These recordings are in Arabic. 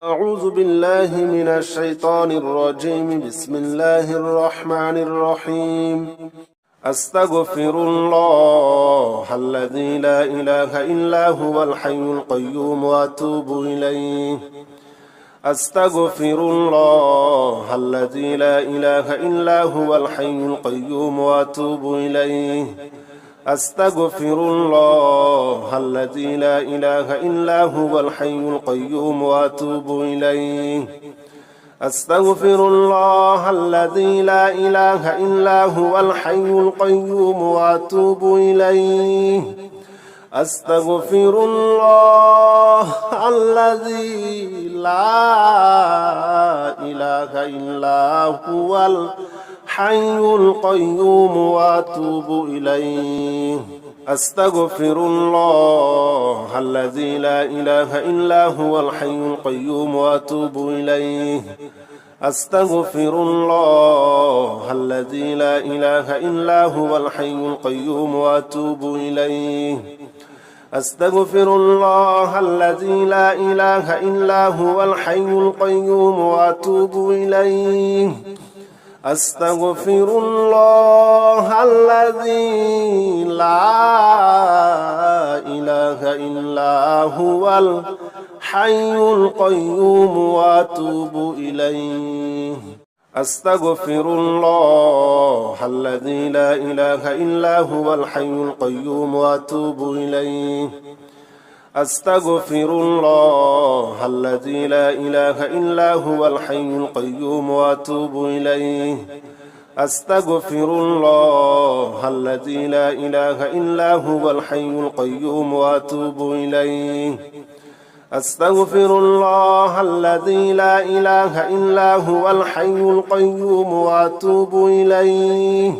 أعوذ بالله من الشيطان الرجيم. بسم الله الرحمن الرحيم. أستغفر الله الذي لا إله إلا هو الحي القيوم وأتوب إليه. أستغفر الله الذي لا إله إلا هو الحي القيوم وأتوب إليه. أستغفر الله الذي لا إله إلا هو الحي القيوم وأتوب إليه. أستغفر الله الذي لا إله إلا هو الحي القيوم وأتوب إليه. أستغفر الله الذي لا إله إلا هو الحي القيوم وأتوب إليه. أستغفر الله الذي لا إله إلا هو الحي القيوم وأتوب إليه. أستغفر الله الذي لا إله إلا هو الحي القيوم وأتوب إليه. أستغفر الله الذي لا إله إلا هو الحي القيوم وأتوب إليه. أستغفر الله الذي لا إله إلا هو الحي القيوم وأتوب إليه. أستغفر الله الذي لا إله إلا هو الحي القيوم وأتوب إليه. أستغفر الله الذي لا إله إلا هو الحي القيوم وأتوب إليه. أستغفر الله الذي لا إله إلا هو الحي القيوم وأتوب إليه. أستغفر الله الذي لا إله إلا هو الحي القيوم وأتوب إليه.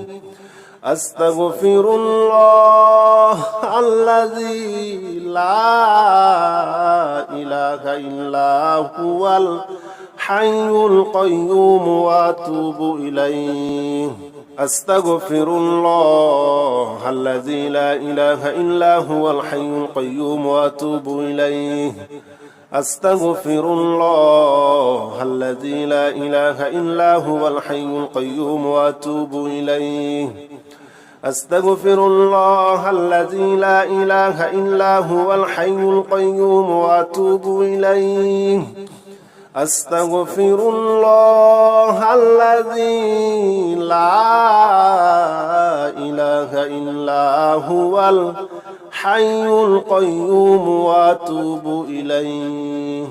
أستغفر الله الذي لا إله إلا هو الحي القيوم وأتوب إليه. أستغفر الله الذي لا إله إلا هو الحي القيوم وأتوب إليه. أستغفر الله الذي لا إله إلا هو الحي القيوم وأتوب إليه. أستغفر الله الذي لا إله إلا هو الحي القيوم وأتوب إليه. أستغفر الله الذي لا إله إلا هو الحي القيوم وأتوب إليه.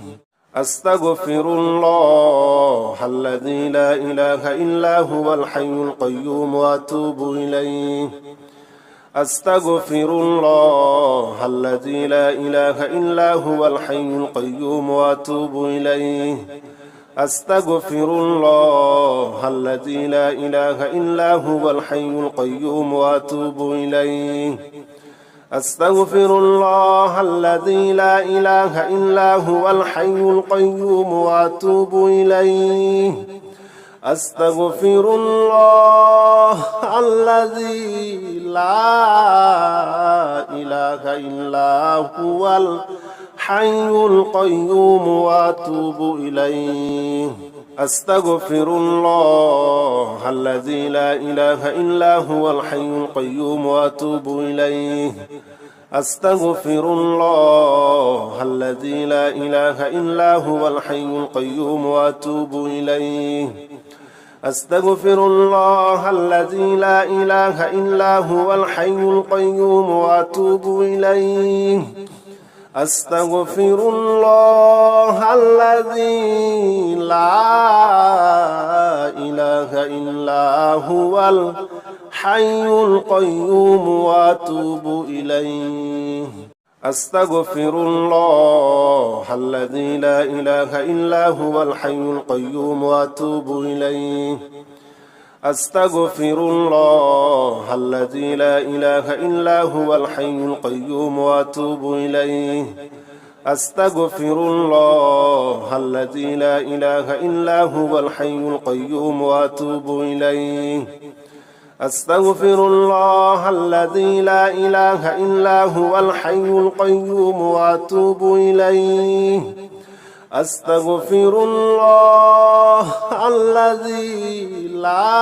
أستغفر الله الذي لا إله إلا هو الحي القيوم وأتوب إليه. أستغفر الله الذي لا إله إلا هو الحي القيوم وأتوب إليه. أستغفر الله الذي لا إله إلا هو الحي القيوم وأتوب إليه. أستغفر الله الذي لا إله إلا هو الحي القيوم وأتوب إليه. أستغفر الله الذي لا إله إلا هو الحي القيوم وأتوب إليه. أستغفر الله الذي لا إله إلا هو الحي القيوم وأتوب إليه. أستغفر الله الذي لا إله إلا هو الحي القيوم وأتوب إليه. أستغفر الله الذي لا إله إلا هو الحي القيوم وأتوب إليه. أستغفر الله الذي لا إله إلا هو الحي القيوم وأتوب إليه. أستغفر الله الذي لا إله إلا هو الحي القيوم وأتوب إليه. أستغفر الله الذي لا إله إلا هو الحي القيوم وأتوب إليه. أستغفر الله الذي لا إله إلا هو الحي القيوم وأتوب إليه. أستغفر الله الذي لا إله إلا هو الحي القيوم وأتوب إليه. أستغفر الله الذي لا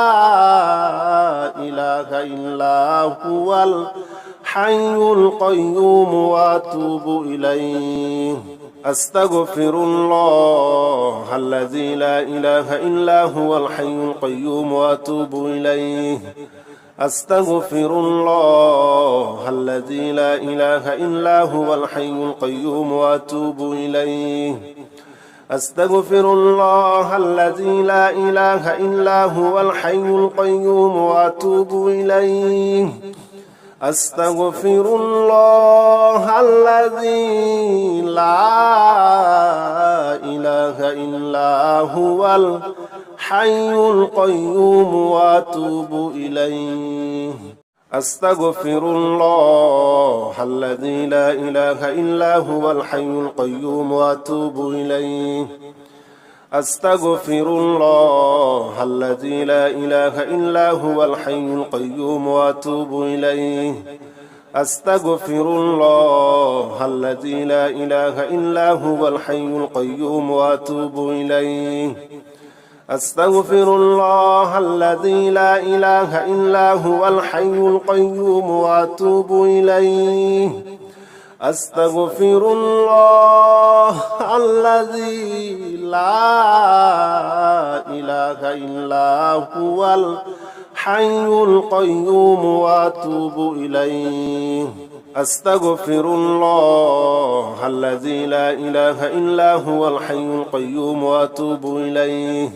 إله إلا هو الحي القيوم وأتوب إليه أستغفر الله الذي لا إله إلا هو الحي القيوم وأتوب إليه أستغفر الله الذي لا إله إلا هو الحي القيوم وأتوب إليه أستغفر الله الذي لا إله إلا هو الحي القيوم وأتوب إليه أستغفر الله الذي لا إله إلا هو الحي القيوم وأتوب إليه أستغفر الله الذي لا إله إلا هو الحي القيوم وأتوب إليه أستغفر الله الذي لا إله إلا هو الحي القيوم وأتوب إليه أستغفر الله الذي لا إله إلا هو الحي القيوم وأتوب إليه أستغفر الله الذي لا إله إلا هو الحي القيوم وأتوب إليه أستغفر الله الذي لا إله إلا هو الحي القيوم وأتوب إليه أستغفر الله الذي لا إله إلا هو الحي القيوم وأتوب إليه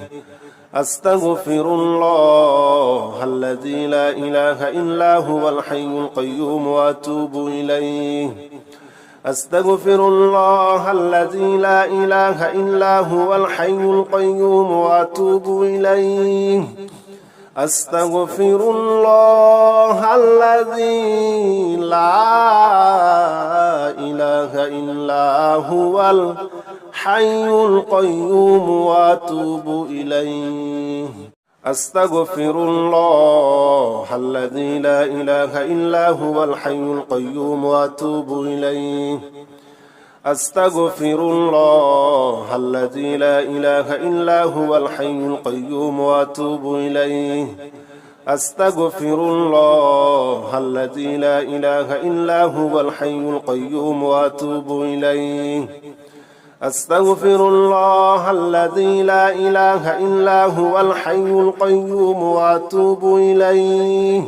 أستغفر الله الذي لا إله إلا هو الحي القيوم وأتوب إليه أستغفر الله الذي لا إله إلا هو الحي القيوم وأتوب إليه أستغفر الله الذي لا إله إلا هو الحي القيوم وأتوب إليه أستغفر الله الذي لا إله إلا هو الحي القيوم وأتوب إليه أستغفر الله الذي لا إله إلا هو الحي القيوم وأتوب إليه أستغفر الله الذي لا إله إلا هو الحي القيوم وأتوب إليه أستغفر الله الذي لا إله إلا هو الحي القيوم وأتوب إليه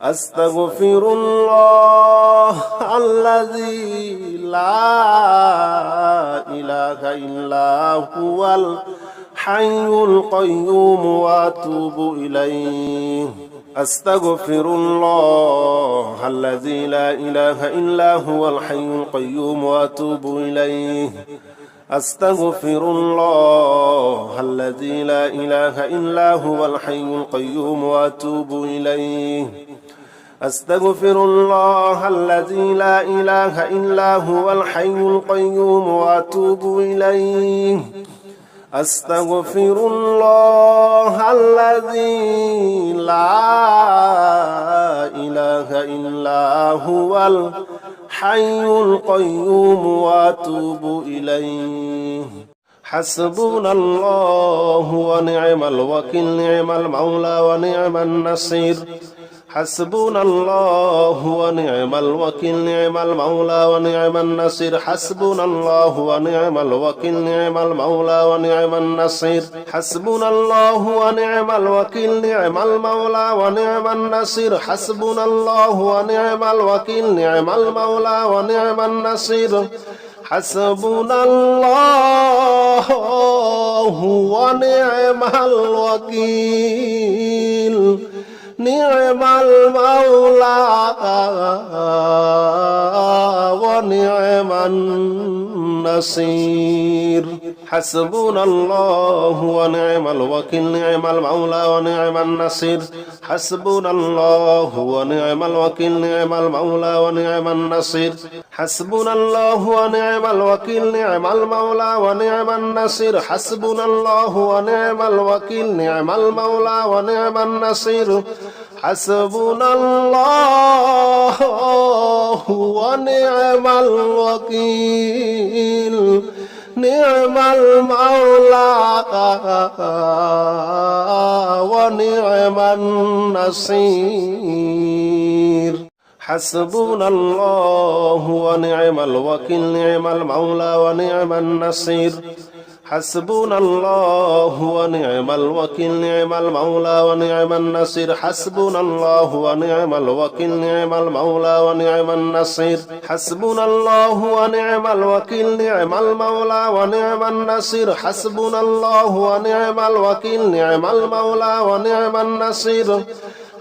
أستغفر الله الذي لا إله إلا هو الحي القيوم وأتوب إليه أستغفر الله الذي لا إله إلا هو الحي القيوم وأتوب إليه أستغفر الله الذي لا إله إلا هو الحي القيوم وأتوب إليه أستغفر الله الذي لا إله إلا هو الحي القيوم وأتوب إليه أستغفر الله الذي لا إله إلا هو الحي القيوم وأتوب إليه حسبنا الله ونعم الوكيل نعم المولى ونعم النصير حسبنا الله ونعم الوكيل نعم المولى ونعم النصير حسبنا الله ونعم الوكيل نعم المولى ونعم النصير حسبنا الله ونعم الوكيل نعم المولى ونعم النصير حسبنا الله ونعم الوكيل نعم المولى ونعم النصير حسبنا الله ونعم الوكيل نعم المولى ونعم النصير حسبنا الله ونعم الوكيل نعم المولى ونعم النصير حسبنا الله ونعم الوكيل نعم المولى ونعم النصير حسبنا الله ونعم الوكيل نعم المولى ونعم النصير حسبنا الله ونعم الوكيل نعم المولى ونعم النصير حسبنا الله ونعم الوكيل নি'মাল মাওলা ওয়া নি'মান নাসির হাসবুনাল্লাহু ওয়া নি'মাল ওয়াকিল নি'মাল মাওলা ওয়া নি'মান নাসির হাসবুনাল্লাহু ওয়া নি'মাল ওয়াকিল নি'মাল মাওলা ওয়া নি'মান নাসির হাসবুনাল্লাহু ওয়া নি'মাল ওয়াকিল নি'মাল মাওলা ওয়া নি'মান নাসির হাসবুনাল্লাহু ওয়া নি'মাল ওয়াকিল নি'মাল মাওলা ওয়া নি'মান নাসির হাসবুনাল্লাহু ওয়া নি'মাল ওয়াকিল নি'মাল মাওলা ওয়া নি'মান নাসির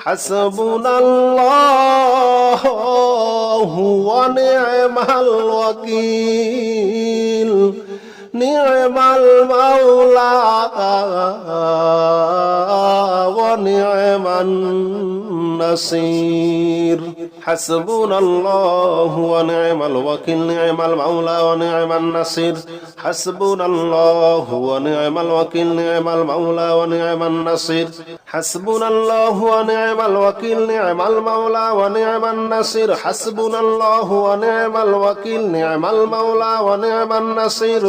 হাসবুনাল্লাহু ওয়া নি'মাল ওয়াকিল নি'মাল মাওলা ওয়া নি'মান নাসির হাসবুনাল্লাহু ওয়া নি'মাল ওয়াকিল নি'মাল মাওলা ওয়া নি'মান নাসির হাসবুনাল্লাহু ওয়া নি'মাল ওয়াকিল নি'মাল মাওলা ওয়া নি'মান নাসির হাসবুনাল্লাহু ওয়া নি'মাল ওয়াকিল নি'মাল মাওলা ওয়া নি'মান নাসির হাসবুনাল্লাহু ওয়া নি'মাল ওয়াকিল নি'মাল মাওলা ওয়া নি'মান নাসির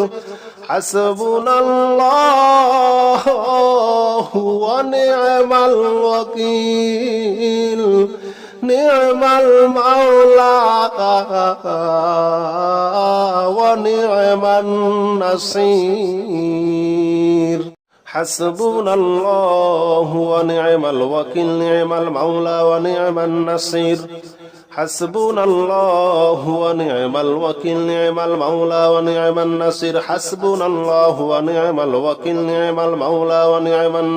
হাসবুনাল্লাহু ওয়া নি'মাল ওয়াকিল নি'মাল মাওলা ওয়া নি'মান নাসির হাসবুনাল্লাহু ওয়া নি'মাল ওয়াকিল নি'মাল মাওলা ওয়া নি'মান নাসির হাসবুনাল্লাহু ওয়া নি'মাল ওয়াকিল নি'মাল মাওলা ওয়া নি'মান নাসির হাসবুনাল্লাহু ওয়া নি'মাল ওয়াকিল নি'মাল মাওলা ওয়া নি'মান নাসির হাসবুনাল্লাহু ওয়া নি'মাল ওয়াকিল নি'মাল মাওলা ওয়া নি'মান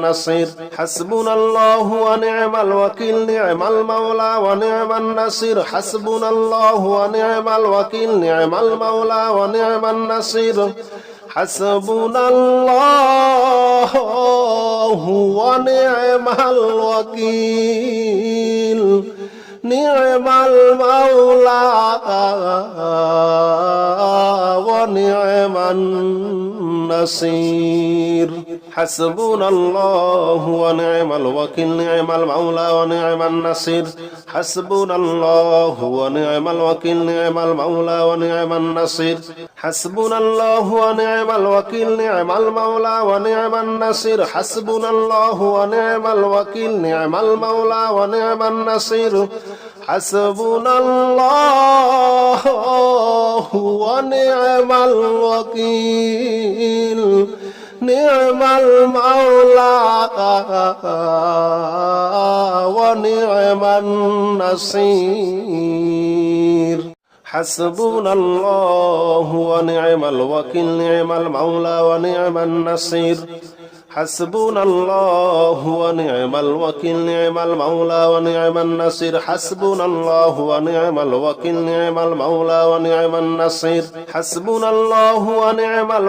নাসির হাসবুনাল্লাহু ওয়া নি'মাল ওয়াকিল নি'মাল মাওলা ওয়া নি'মান নাসির হাসবুনাল্লাহু ওয়া নি'মাল ওয়াকিল নি'মাল মাওলা ওয়া নি'মান নাসির হাসবুনাল্লাহু ওয়া নি'মাল ওয়াকিল নি'মাল মাওলা ওয়া নি'মান নাসির হাসবুনাল্লাহু ওয়া নি'মাল ওয়াকিল নি'মাল মাওলা ওয়া নি'মান নাসির হাসবুনাল্লাহু ওয়া নি'মাল ওয়াকিল নি'মাল মাওলা ওয়া নি'মান নাসির হাসবুনাল্লাহু ওয়া নি'মাল ওয়াকিল নি'মাল মাওলা ওয়া নি'মান নাসির হাসবুনাল্লাহু ওয়া নি'মাল ওয়াকিল নি'মাল মাওলা ওয়া নি'মান নাসির হাসবুনাল্লাহু ওয়া নি'মাল ওয়াকিল নি'মাল মাওলা ওয়া নি'মান নাসির হাসবুনাল্লাহু ওয়া নি'মাল ওয়াকিল নি'মাল মাওলা ওয়া নি'মান নাসির হাসবুনাল্লাহু ওয়া নি'মাল ওয়াকিল নি'মাল মাওলা ওয়া নি'মান নাসির হাসবুনাল্লাহু ওয়া নি'মাল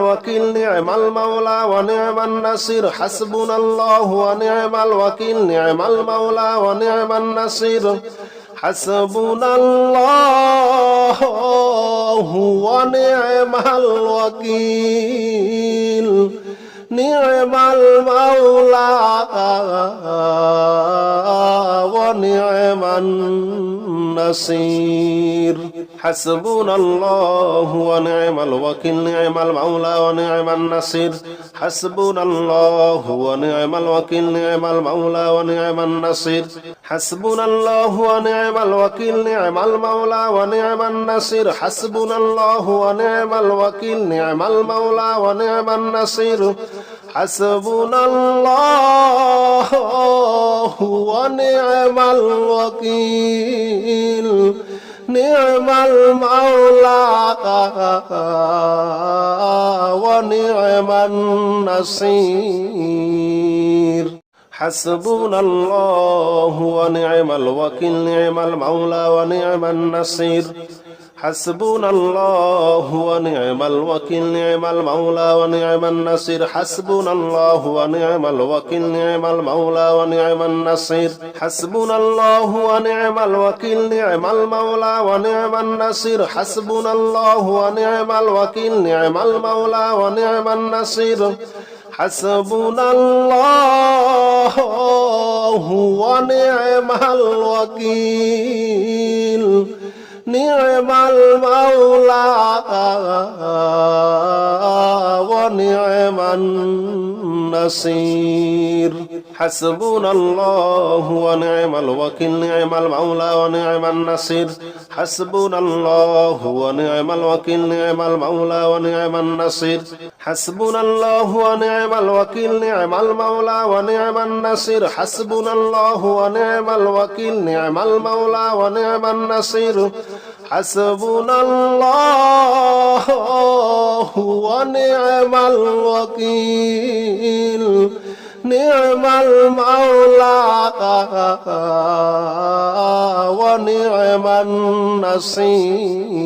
ওয়াকিল নি'মাল মাওলা ওয়া নি'মান নাসির হাসবুনাল্লাহু ওয়া নি'মাল ওয়াকিল নি'মাল মাওলা ওয়া নি'মান নাসির হাসবুনাল্লাহু ওয়া নি'মাল ওয়াকিল নি'মাল মাওলা ওয়া নি'মান নাসির হাসবুনাল্লাহু ওয়া নি'মাল ওয়াকিল নি'মাল মাওলা ওয়া নি'মান নাসির হাসবুনাল্লাহু ওয়া নি'মাল ওয়াকিল নি'মাল মাওলা ওয়া নি'মান নাসির হাসবুনাল্লাহু ওয়া নি'মাল ওয়াকিল নি'মাল মাওলা ওয়া নি'মান নাসির হাসবুনাল্লাহু ওয়া নি'মাল ওয়াকিল নি'মাল মাওলা ওয়া নি'মান নাসির হাসবুনাল্লাহু ওয়া নি'মাল ওয়াকিল নি'মাল মাওলা ওয়া নি'মান নাসির হাসবুনাল্লাহু ওয়া নি'মাল ওয়াকিল নি'মাল মাওলা ওয়া নি'মান নাসির হাসবুনাল্লাহু ওয়া নি'মাল ওয়াকিল নি'মাল মাওলা ওয়া নি'মান নাসির হাসবুনাল্লাহু ওয়া নি'মাল ওয়াকিল নি'মাল মাওলা ওয়া নি'মান নাসির হাসবুনাল্লাহু ওয়া নি'মাল ওয়াকিল নি'মাল মাওলা ওয়া নি'মান নাসির হাসবুনাল্লাহু ওয়া নি'মাল ওয়াকিল নি'মাল মাওলা ওয়া নি'মান নাসির হাসবুনাল্লাহু ওয়া নি'মাল ওয়াকিল নি'মাল মাওলা ওয়া নি'মান নাসির হাসবুনাল্লাহু ওয়া নি'মাল ওয়াকিল নি'মাল মাওলা ওয়া নি'মান নাসির হাসবুনাল্লাহু ওয়া নি'মাল ওয়াকিল নি'মাল মাওলা ওয়া নি'মান নাসির হাসবুনাল্লাহু ওয়া নি'মাল ওয়াকিল নি'মাল মাওলা ওয়া নি'মান নাসির হাসবুনাল্লাহু ওয়া নি'মাল ওয়াকিল নি'মাল মাওলা ওয়া নি'মান নাসির হাসবুনাল্লাহু ওয়া নি'মাল ওয়াকিল নি'মাল মাওলা ওয়া নি'মান নাসির।